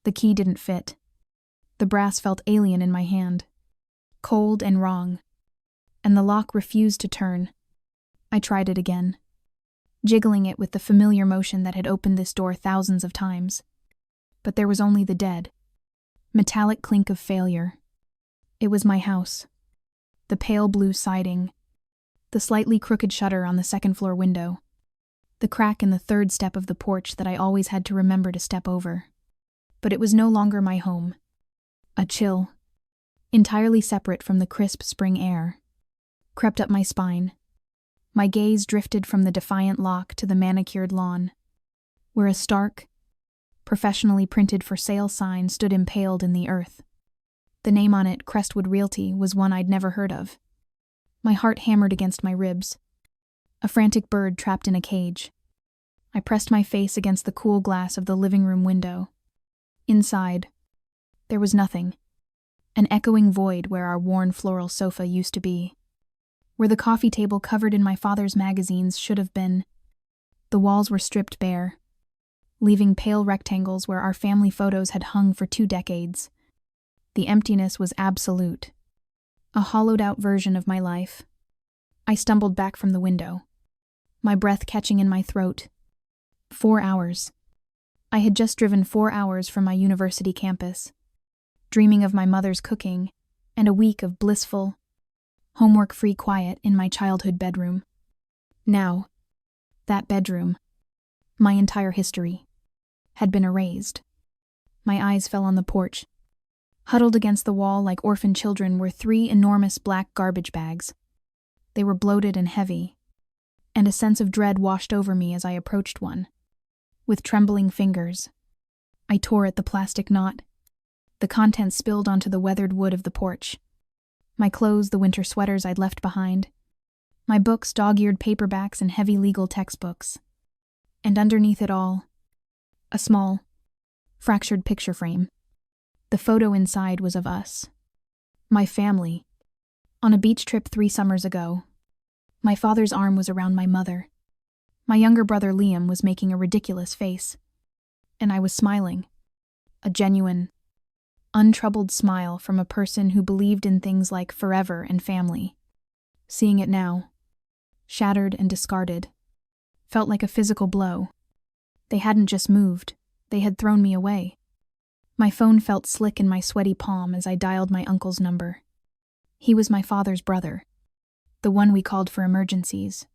The key didn't fit. The brass felt alien in my hand, cold and wrong, and the lock refused to turn. I tried it again, jiggling it with the familiar motion that had opened this door thousands of times. But there was only the dead, metallic clink of failure. It was my house. The pale blue siding, the slightly crooked shutter on the second-floor window, the crack in the third step of the porch that I always had to remember to step over. But it was no longer my home. A chill, entirely separate from the crisp spring air, crept up my spine. My gaze drifted from the defiant lock to the manicured lawn, where a stark, professionally printed for sale sign stood impaled in the earth. The name on it, Crestwood Realty, was one I'd never heard of. My heart hammered against my ribs. A frantic bird trapped in a cage. I pressed my face against the cool glass of the living room window. Inside, there was nothing. An echoing void where our worn floral sofa used to be. Where the coffee table covered in my father's magazines should have been. The walls were stripped bare, leaving pale rectangles where our family photos had hung for 2 decades. The emptiness was absolute. A hollowed-out version of my life. I stumbled back from the window, my breath catching in my throat. 4 hours. I had just driven 4 hours from my university campus, dreaming of my mother's cooking and a week of blissful, homework-free quiet in my childhood bedroom. Now, that bedroom, my entire history, had been erased. My eyes fell on the porch. Huddled against the wall like orphan children were 3 enormous black garbage bags. They were bloated and heavy, and a sense of dread washed over me as I approached one. With trembling fingers, I tore at the plastic knot. The contents spilled onto the weathered wood of the porch. My clothes, the winter sweaters I'd left behind. My books, dog-eared paperbacks and heavy legal textbooks. And underneath it all, a small, fractured picture frame. The photo inside was of us. My family. On a beach trip 3 summers ago. My father's arm was around my mother. My younger brother Liam was making a ridiculous face. And I was smiling. A genuine, untroubled smile from a person who believed in things like forever and family. Seeing it now, shattered and discarded, felt like a physical blow. They hadn't just moved, they had thrown me away. My phone felt slick in my sweaty palm as I dialed my uncle's number. He was my father's brother, the one we called for emergencies.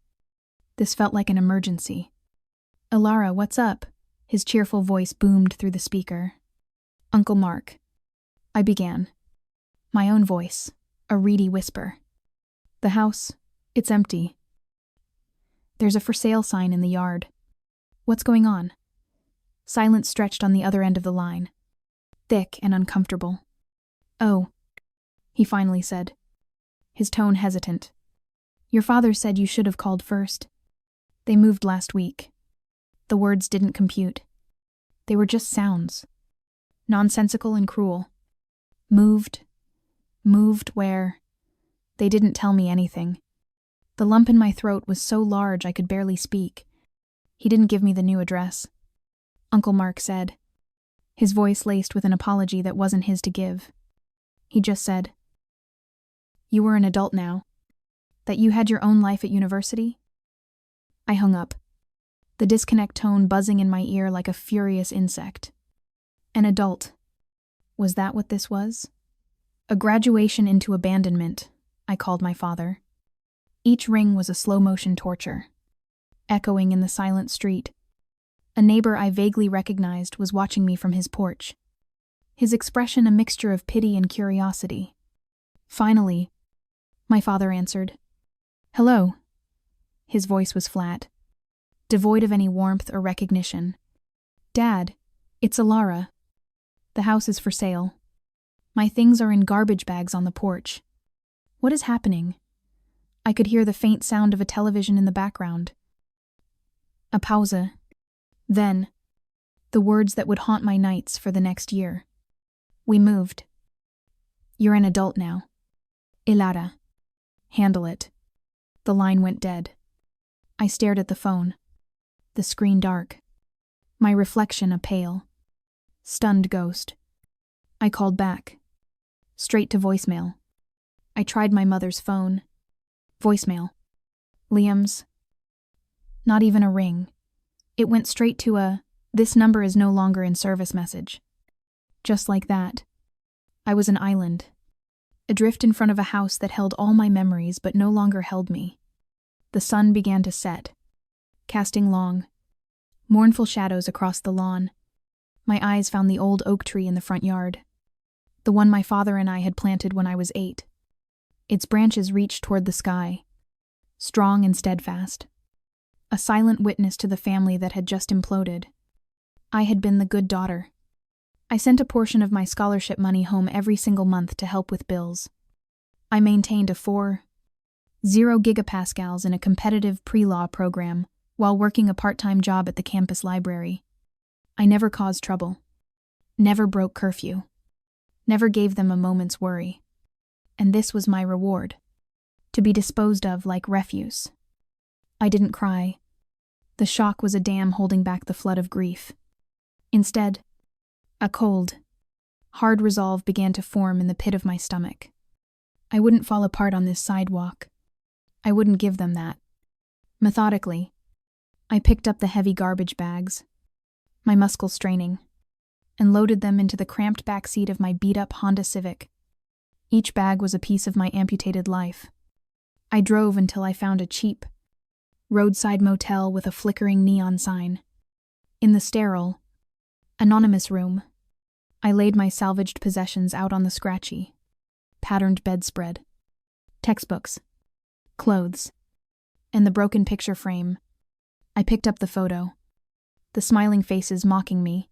This felt like an emergency. "Alara, what's up?" His cheerful voice boomed through the speaker. "Uncle Mark," I began. My own voice, a reedy whisper. "The house, it's empty. There's a for sale sign in the yard. What's going on?" Silence stretched on the other end of the line, thick and uncomfortable. "Oh," he finally said, his tone hesitant. "Your father said you should have called first. They moved last week." The words didn't compute. They were just sounds. Nonsensical and cruel. Moved where? They didn't tell me anything. The lump in my throat was so large I could barely speak. He didn't give me the new address. Uncle Mark said, his voice laced with an apology that wasn't his to give. He just said, "You were an adult now. That you had your own life at university?" I hung up, the disconnect tone buzzing in my ear like a furious insect. An adult. Was that what this was? A graduation into abandonment, I called my father. Each ring was a slow-motion torture, echoing in the silent street. A neighbor I vaguely recognized was watching me from his porch, his expression a mixture of pity and curiosity. Finally, my father answered. "Hello." His voice was flat, devoid of any warmth or recognition. "Dad, it's Alara. The house is for sale. My things are in garbage bags on the porch. What is happening?" I could hear the faint sound of a television in the background. A pause. Then, the words that would haunt my nights for the next year. "We moved. You're an adult now. Alara. Handle it." The line went dead. I stared at the phone, the screen dark, my reflection a pale, Stunned ghost. I called back. Straight to voicemail. I tried my mother's phone. Voicemail. Liam's. Not even a ring. It went straight to a, "This number is no longer in service" message. Just like that. I was an island. Adrift in front of a house that held all my memories but no longer held me. The sun began to set, casting long, mournful shadows across the lawn. My eyes found the old oak tree in the front yard. The one my father and I had planted when I was 8. Its branches reached toward the sky, strong and steadfast. A silent witness to the family that had just imploded. I had been the good daughter. I sent a portion of my scholarship money home every single month to help with bills. I maintained a 4.0 gigapascals in a competitive pre-law program while working a part-time job at the campus library. I never caused trouble. Never broke curfew. Never gave them a moment's worry. And this was my reward. To be disposed of like refuse. I didn't cry. The shock was a dam holding back the flood of grief. Instead, a cold, hard resolve began to form in the pit of my stomach. I wouldn't fall apart on this sidewalk. I wouldn't give them that. Methodically, I picked up the heavy garbage bags, my muscles straining, and loaded them into the cramped back seat of my beat-up Honda Civic. Each bag was a piece of my amputated life. I drove until I found a cheap, roadside motel with a flickering neon sign. In the sterile, anonymous room, I laid my salvaged possessions out on the scratchy, patterned bedspread. Textbooks, clothes, and the broken picture frame. I picked up the photo. The smiling faces mocking me.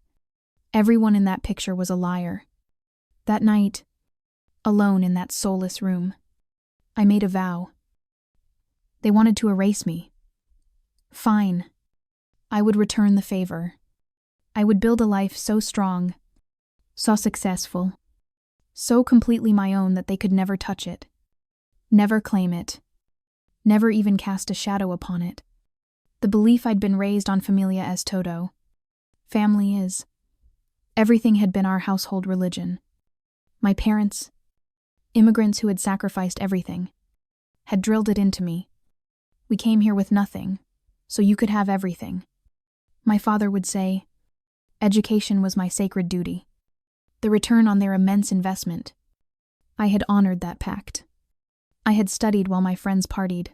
Everyone in that picture was a liar. That night, alone in that soulless room, I made a vow. They wanted to erase me. Fine. I would return the favor. I would build a life so strong, so successful, so completely my own that they could never touch it, never claim it, never even cast a shadow upon it. The belief I'd been raised on familia es todo. Family is. Everything had been our household religion. My parents, immigrants who had sacrificed everything, had drilled it into me. We came here with nothing, so you could have everything. My father would say, education was my sacred duty, the return on their immense investment. I had honored that pact. I had studied while my friends partied.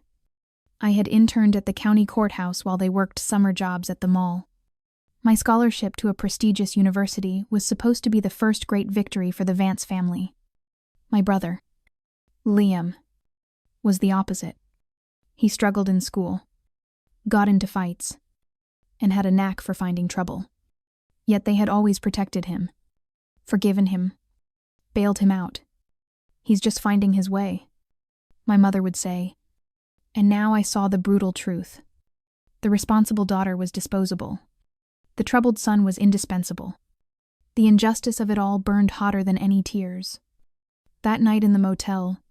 I had interned at the county courthouse while they worked summer jobs at the mall. My scholarship to a prestigious university was supposed to be the first great victory for the Vance family. My brother, Liam, was the opposite. He struggled in school, got into fights, and had a knack for finding trouble. Yet they had always protected him, forgiven him, bailed him out. He's just finding his way, my mother would say. And now I saw the brutal truth. The responsible daughter was disposable. The troubled son was indispensable. The injustice of it all burned hotter than any tears. That night in the motel,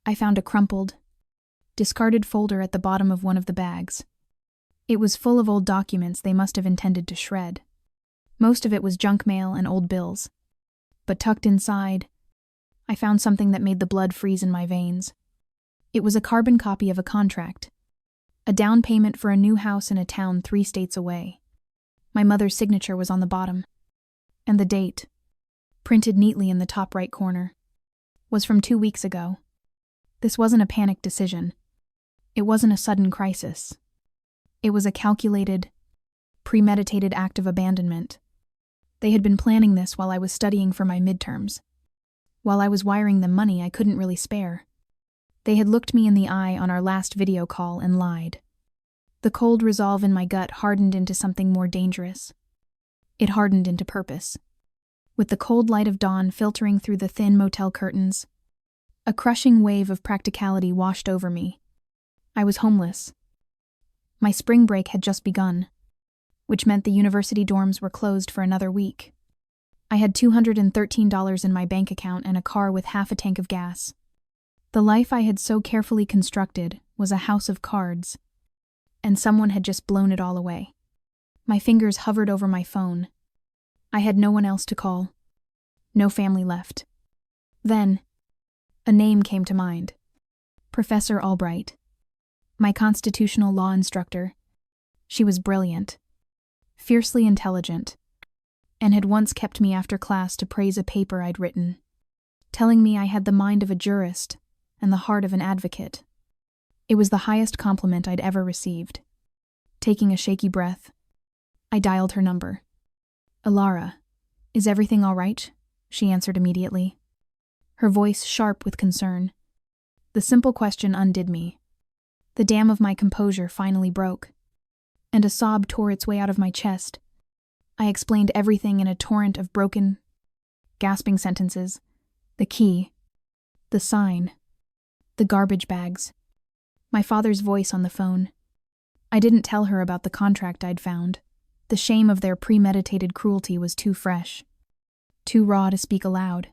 I found a crumpled, discarded folder at the bottom of one of the bags. It was full of old documents they must have intended to shred. Most of it was junk mail and old bills. But tucked inside, I found something that made the blood freeze in my veins. It was a carbon copy of a contract, a down payment for a new house in a town 3 states away. My mother's signature was on the bottom, and the date, printed neatly in the top right corner, was from 2 weeks ago. This wasn't a panicked decision. It wasn't a sudden crisis. It was a calculated, premeditated act of abandonment. They had been planning this while I was studying for my midterms. While I was wiring them money I couldn't really spare. They had looked me in the eye on our last video call and lied. The cold resolve in my gut hardened into something more dangerous. It hardened into purpose. With the cold light of dawn filtering through the thin motel curtains, a crushing wave of practicality washed over me. I was homeless. My spring break had just begun, which meant the university dorms were closed for another week. I had $213 in my bank account and a car with half a tank of gas. The life I had so carefully constructed was a house of cards, and someone had just blown it all away. My fingers hovered over my phone. I had no one else to call. No family left. Then, a name came to mind. Professor Albright. My constitutional law instructor. She was brilliant, fiercely intelligent, and had once kept me after class to praise a paper I'd written, telling me I had the mind of a jurist and the heart of an advocate. It was the highest compliment I'd ever received. Taking a shaky breath, I dialed her number. "Alara, is everything all right?" she answered immediately, her voice sharp with concern. The simple question undid me. The dam of my composure finally broke, and a sob tore its way out of my chest. I explained everything in a torrent of broken, gasping sentences. The key, the sign, the garbage bags, my father's voice on the phone. I didn't tell her about the contract I'd found. The shame of their premeditated cruelty was too fresh, too raw to speak aloud.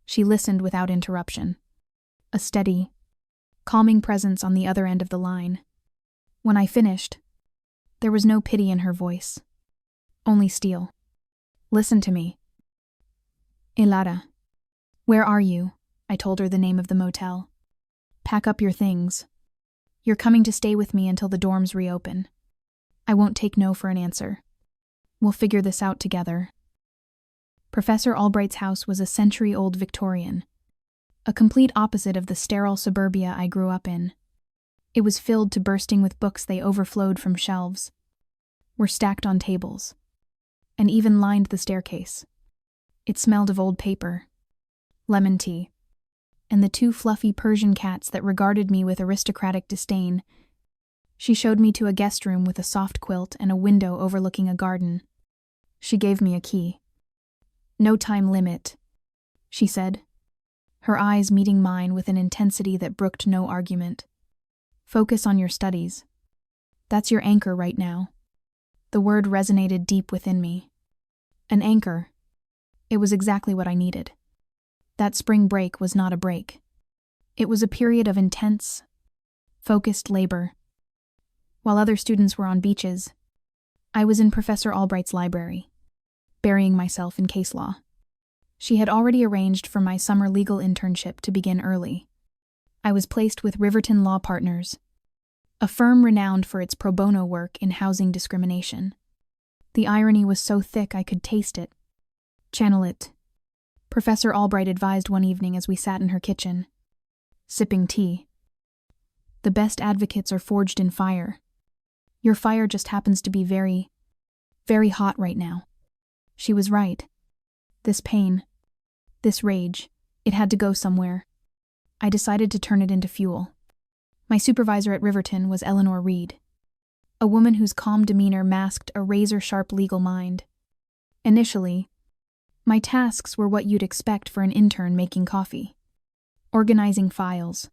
She listened without interruption, a steady, calming presence on the other end of the line. When I finished, there was no pity in her voice, only steel. "Listen to me. Alara. Where are you?" I told her the name of the motel. "Pack up your things. You're coming to stay with me until the dorms reopen. I won't take no for an answer. We'll figure this out together." Professor Albright's house was a century-old Victorian, a complete opposite of the sterile suburbia I grew up in. It was filled to bursting with books they overflowed from shelves, were stacked on tables, and even lined the staircase. It smelled of old paper, lemon tea, and the two fluffy Persian cats that regarded me with aristocratic disdain. She showed me to a guest room with a soft quilt and a window overlooking a garden. She gave me a key. "No time limit," she said, her eyes meeting mine with an intensity that brooked no argument. "Focus on your studies. That's your anchor right now." The word resonated deep within me. An anchor. It was exactly what I needed. That spring break was not a break. It was a period of intense, focused labor. While other students were on beaches, I was in Professor Albright's library, burying myself in case law. She had already arranged for my summer legal internship to begin early. I was placed with Riverton Law Partners, a firm renowned for its pro bono work in housing discrimination. The irony was so thick I could taste it. "Channel it," Professor Albright advised one evening as we sat in her kitchen, sipping tea. "The best advocates are forged in fire. Your fire just happens to be very, very hot right now." She was right. This pain, this rage, it had to go somewhere. I decided to turn it into fuel. My supervisor at Riverton was Eleanor Reed, a woman whose calm demeanor masked a razor-sharp legal mind. Initially, my tasks were what you'd expect for an intern making coffee: organizing files,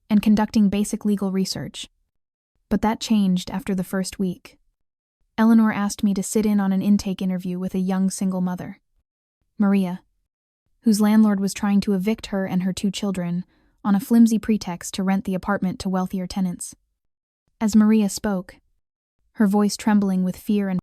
and conducting basic legal research. But that changed after the first week. Eleanor asked me to sit in on an intake interview with a young single mother, Maria, whose landlord was trying to evict her and her 2 children on a flimsy pretext to rent the apartment to wealthier tenants. As Maria spoke, her voice trembling with fear and